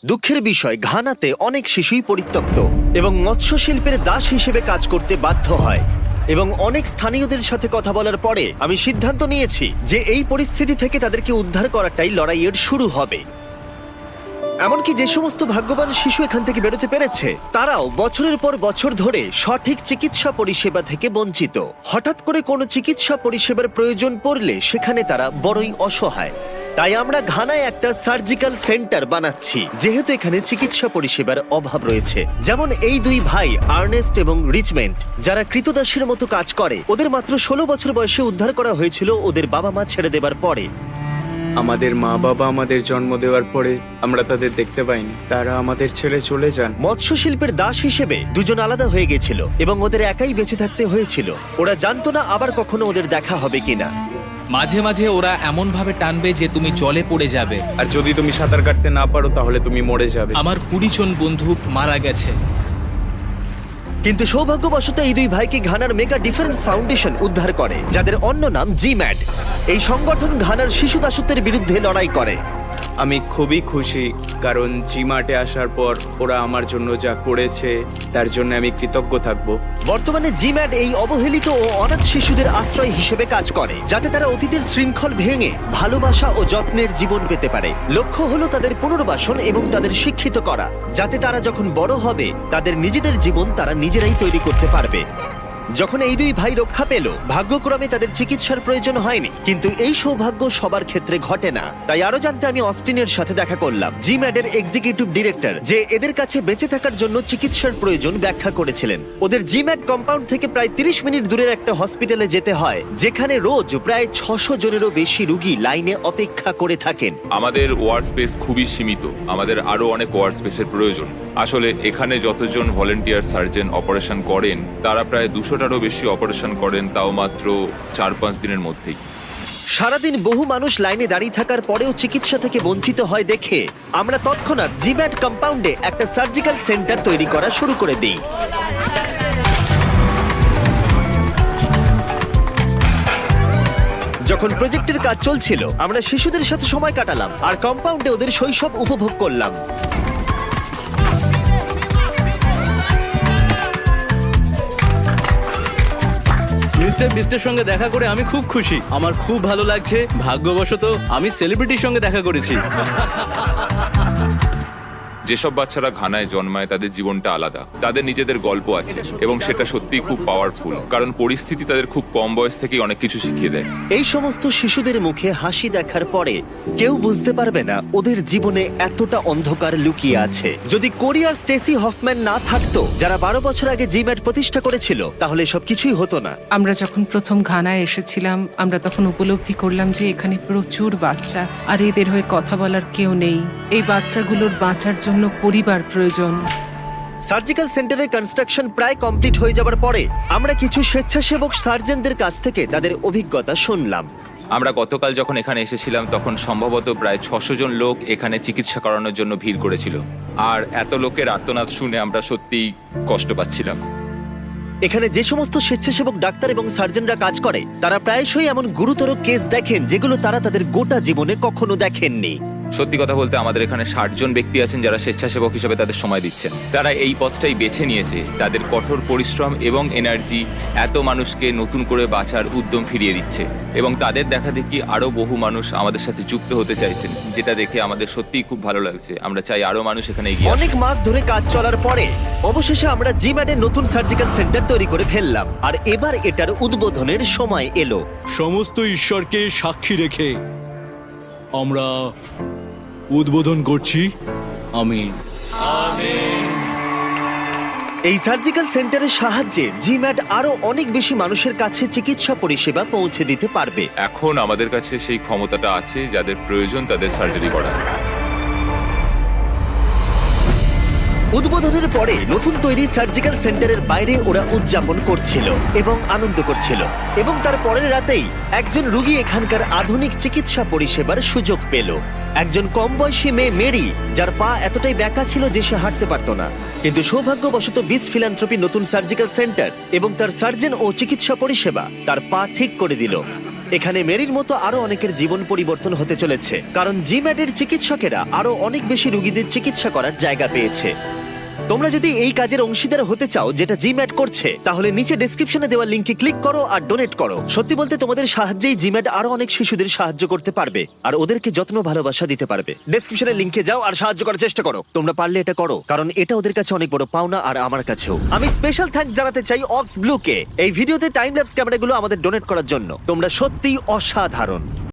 দুঃখের বিষয়, ঘানাতে অনেক শিশুই পরিত্যক্ত এবং মৎস্য শিল্পের দাস হিসেবে কাজ করতে বাধ্য হয়। এবং অনেক স্থানীয়দের সাথে কথা বলার পরে আমি সিদ্ধান্ত নিয়েছি যে এই পরিস্থিতি থেকে তাদেরকে উদ্ধার করাটাই লড়াইয়ের শুরু হবে। এমনকি যে সমস্ত ভাগ্যবান শিশু এখান থেকে বেরোতে পেরেছে তারাও বছরের পর বছর ধরে সঠিক চিকিৎসা পরিষেবা থেকে বঞ্চিত। হঠাৎ করে কোনো চিকিৎসা পরিষেবার প্রয়োজন পড়লে সেখানে তারা বড়ই অসহায়। তাই আমরা ঘানায় একটা সার্জিক্যাল সেন্টার বানাচ্ছি, যেহেতু এখানে চিকিৎসা পরিষেবার অভাব রয়েছে। যেমন এই দুই ভাই আর্নেস্ট এবং রিচমেন্ড, যারা কৃতদাসের মতো কাজ করে। ওদের মাত্র 16 বছর বয়সে উদ্ধার করা হয়েছিল ওদের বাবা মা ছেড়ে দেবার পরে। আমাদের মা বাবা আমাদের জন্ম দেওয়ার পরে আমরা তাদের দেখতে পাইনি, তারা আমাদের ছেড়ে চলে যান। মৎস্য শিল্পের দাস হিসেবে দুজন আলাদা হয়ে গেছিল এবং ওদের একাই বেঁচে থাকতে হয়েছিল। ওরা জানতো না আবার কখনো ওদের দেখা হবে কিনা। মাঝে মাঝে ওরা এমন ভাবে টানবে যে তুমি জলে পড়ে যাবে। আর যদি তুমি সাঁতার কাটতে না পারো তাহলে তুমি মরে যাবে। আমার 20 জন বন্ধু মারা গেছে। কিন্তু সৌভাগ্যবশত এই দুই ভাইকে ঘানার মেগা ডিফেন্স ফাউন্ডেশন উদ্ধার করে, যাদের অন্য নাম জিম্যাড। এই সংগঠন ঘানার শিশু দাসত্বের বিরুদ্ধে লড়াই করে। আমি খুবই খুশি, কারণ জিমার্টে আসার পর ওরা আমার জন্য যা করেছে তার জন্য আমি কৃতজ্ঞ থাকব। বর্তমানে জিম্যাড এই অবহেলিত ও অনাথ শিশুদের আশ্রয় হিসেবে কাজ করে, যাতে তারা অতীতের শৃঙ্খল ভেঙে ভালোবাসা ও যত্নের জীবন পেতে পারে। লক্ষ্য হলো তাদের পুনর্বাসন এবং তাদের শিক্ষিত করা, যাতে তারা যখন বড় হবে তাদের নিজেদের জীবন তারা নিজেরাই তৈরি করতে পারবে। যখন এই দুই ভাই রক্ষা পেল, ভাগ্যক্রমে তাদের চিকিৎসার প্রয়োজন হয়নি। কিন্তু এই সৌভাগ্য সবার ক্ষেত্রে ঘটে না। তাই আরো জানতে আমি অস্টিনের সাথে দেখা করলাম, জিম্যাডের এক্সিকিউটিভ ডিরেক্টর, যে এদের কাছে বেঁচে থাকার জন্য চিকিৎসার প্রয়োজন ব্যাখ্যা করেছিলেন। ওদের জিম্যাড কম্পাউন্ড থেকে প্রায় 30 মিনিট দূরের একটা হসপিটালে যেতে হয়, যেখানে রোজ প্রায় 600 জনেরও বেশি রোগী লাইনে অপেক্ষা করে থাকেন। আমাদের ওয়ার্ড স্পেস খুবই সীমিত, আমাদের আরো অনেক ওয়ার্ড স্পেসের প্রয়োজন। আসলে এখানে যতজন ভলেন্টিয়ার সার্জন অপারেশন করেন তারা প্রায় 200টারও বেশি অপারেশন করেন, তাও মাত্র 4-5 দিনের মধ্যেই। সারাদিন বহু মানুষ লাইনে দাঁড়িয়ে থাকার পরেও চিকিৎসা থেকে বঞ্চিত হয় দেখে আমরা তৎক্ষণাৎ জিম্যাড কম্পাউন্ডে একটা সার্জিক্যাল সেন্টার তৈরি করা শুরু করে দিই। যখন প্রজেক্টের কাজ চলছিল আমরা শিশুদের সাথে সময় কাটালাম আর কম্পাউন্ডে ওদের শৈশব উপভোগ করলাম। মিস্টার বিস্টের সঙ্গে দেখা করে আমি খুব খুশি। আমার খুব ভালো লাগছে। ভাগ্যবশত আমি সেলিব্রিটির সঙ্গে দেখা করেছি। যেসব বাচ্চারা ঘানায় জন্মায় তাদের জীবনটা আলাদা, তাদের নিজেদের গল্প আছে এবং সেটা সত্যিই খুব পাওয়ারফুল, কারণ পরিস্থিতি তাদের খুব কম বয়স থেকেই অনেক কিছু শিখিয়ে দেয়। এই সমস্ত শিশুদের মুখে হাসি দেখার পরে কেউ বুঝতে পারবে না ওদের জীবনে এতটা অন্ধকার লুকিয়ে আছে। যদি কোরি আর স্টেসি হফম্যান না থাকতো, যারা 12 বছর আগে জিম্যাড প্রতিষ্ঠা করেছিল, তাহলে সব কিছুই হতো না। আমরা যখন প্রথম ঘানায় এসেছিলাম আমরা তখন উপলব্ধি করলাম যে এখানে প্রচুর বাচ্চা, আর এদের হয়ে কথা বলার কেউ নেই। এই বাচ্চাগুলোর বাঁচার জন্য পরিবার প্রয়োজন। সার্জিক্যাল সেন্টারের কনস্ট্রাকশন প্রায় কমপ্লিট হয়ে যাবার পরে আমরা কিছু স্বেচ্ছাসেবক সার্জনদের কাছ থেকে তাদের অভিজ্ঞতা শুনলাম। আমরা গতকাল যখন এখানে এসেছিলাম তখন সম্ভবত প্রায় 600 জন লোক এখানে চিকিৎসা করানোর জন্য ভিড় করেছিল, আর এত লোকের আর্তনাদ শুনে আমরা সত্যিই কষ্ট পাচ্ছিলাম। এখানে যে সমস্ত স্বেচ্ছাসেবক ডাক্তার এবং সার্জনরা কাজ করে তারা প্রায়শই এমন গুরুতর কেস দেখেন যেগুলো তারা তাদের গোটা জীবনে কখনো দেখেননি। সত্যি কথা বলতে আমাদের এখানে 60 জন ব্যক্তি আছেন যারা স্বেচ্ছাসেবক হিসেবে তাদের সময় দিচ্ছেন। তারা এই পথটাই বেছে নিয়েছে। তাদের কঠোর পরিশ্রম এবং এনার্জি এত মানুষকে নতুন করে বাঁচার উদ্যম ফিরিয়ে দিচ্ছে, এবং তাদের দেখা দেখি আরো বহু মানুষ আমাদের সাথে যুক্ত হতে চাইছেন, যেটা দেখে আমাদের সত্যিই খুব ভালো লাগছে। আমরা চাই আরো মানুষ এখানে এগিয়ে আসুক। অনেক মাস ধরে কাজ চলার পরে অবশেষে আমরা জিম্যাডের নতুন সার্জিক্যাল সেন্টার তৈরি করে ফেললাম, আর এবার এটার উদ্বোধনের সময় এলো। সমস্ত ঈশ্বরকে সাক্ষী রেখে আমরা উদ্বোধন করছি। আমিন। এই সার্জিক্যাল সেন্টারের সাহায্যে জিম্যাড আরো অনেক বেশি মানুষের কাছে চিকিৎসা পরিষেবা পৌঁছে দিতে পারবে। এখন আমাদের কাছে সেই ক্ষমতাটা আছে, যাদের প্রয়োজন তাদের সার্জারি করা। উদ্বোধনের পরে নতুন তৈরি সার্জিক্যাল সেন্টারের বাইরে ওরা উদযাপন করছিল এবং আনন্দ করছিল, এবং তার পরের রাতেই একজন রোগী এখানকার আধুনিক চিকিৎসা পরিষেবার সুযোগ পেল। একজন কম বয়সী মেয়ে মেরি, যার পা এতটাই ব্যাকা ছিল যে সে হাঁটতে পারত না, কিন্তু সৌভাগ্যবশত বিস্ট ফিলান্থ্রপি নতুন সার্জিক্যাল সেন্টার এবং তার সার্জন ও চিকিৎসা পরিষেবা তার পা ঠিক করে দিল। এখানে মেরির মতো আরো অনেকের জীবন পরিবর্তন হতে চলেছে, কারণ জিম্যাটের চিকিৎসকেরা আরো অনেক বেশি রোগীদের চিকিৎসা করার জায়গা পেয়েছে। তোমরা যদি এই কাজের অংশীদার হতে চাও যেটা জিম্যাট করছে, তাহলে নিচে ডেসক্রিপশনে দেওয়া লিংকে ক্লিক করো আর ডোনেট করো। সত্যি বলতে তোমাদের সাহায্যেই জিম্যাট আরো অনেক শিশুদের সাহায্য করতে পারবে আর ওদেরকে যত্ন ভালোবাসা দিতে পারবে। ডেসক্রিপশনের লিংকে যাও আর সাহায্য করার চেষ্টা করো। তোমরা পারলে এটা করো, কারণ এটা ওদের কাছে অনেক বড় পাওনা আর আমার কাছেও। আমি স্পেশাল থ্যাঙ্কস জানাতে চাই অক্স ব্লুকে এই ভিডিওতে টাইম ল্যাপস ক্যামেরাগুলো আমাদের ডোনেট করার জন্য। তোমরা সত্যিই অসাধারণ।